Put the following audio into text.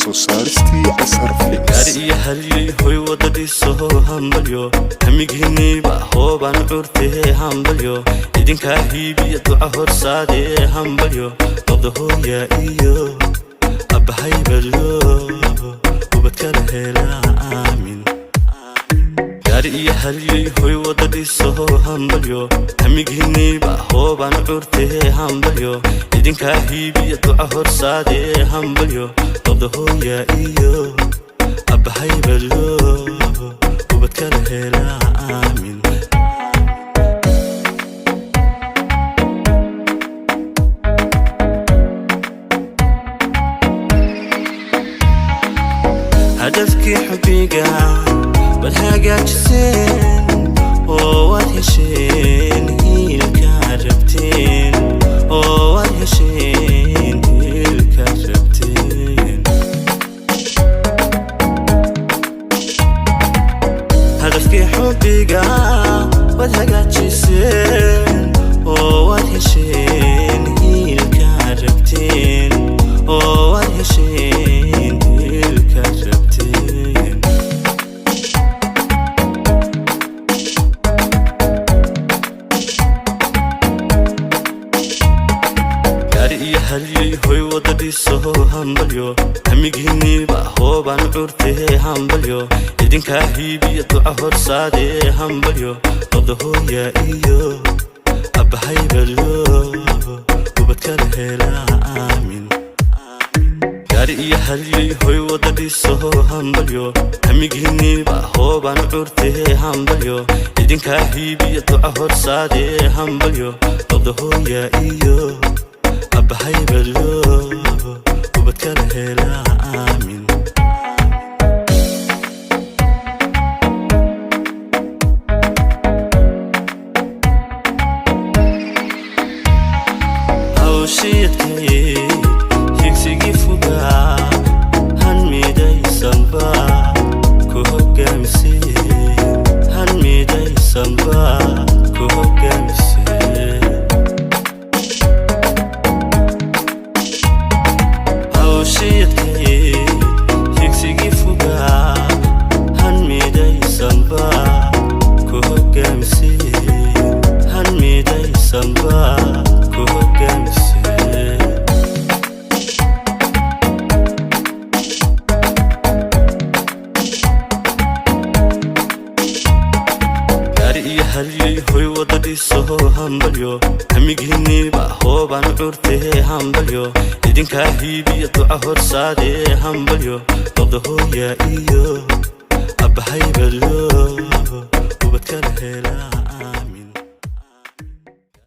soo saaristii Asar Flix gaari haliyay hoy wadadii soo hambalyo hamigiiniba hooban curtee hambalyo idinka hiibiya duca horsaadee hambalyo noqdo hooya iyo abahay balyo ubadkala hela aamin gaari haliyay hoy wadadii soo hambalyo hamigiiniba hooban curtee hambalyo idinka hiibiya duca horsaadee hambalyo noqdo hooya iyo abahay balyo ubadkala hela aamin هدفكي حبيقة والهاجاجسين ووالهشين هي الكاربتين ووالهشين هي الكاربتين هدفكي حبيقة والهاجاجسين ووالهشين هي الكاربتين ووالهشين هي الكاربتين gaari haliyay hoy wadadii soo hambalyo hamigiiniba hooban curtee hambalyo idinka hiibiya duca horsaadee hambalyo noqdo hooya iyo abahay balyo ubadkala hela aamin gaari haliyay hoy wadadii soo hambalyo hamigiiniba hooban curtee hambalyo idinka hiibiya duca horsaadee hambalyo noqdo hooya iyo abahay balyo ubadkala hela aamin hawshiyadkay higsigii fogaa hanmidaysanba ku hogaamisay hanmidaysanba ku hogaamisay hawshiyadkay higsigii fogaa hanmidaysanba ku hogaamisay hanmidaysanba ku hogaamisay gaari haliyay hoy wadadii soo hambalyo hamigiiniba hooban curtee hambalyo idinka hiibiya duca horsaadee hambalyo noqdo hooya iyo abahay balyo ubadkala hela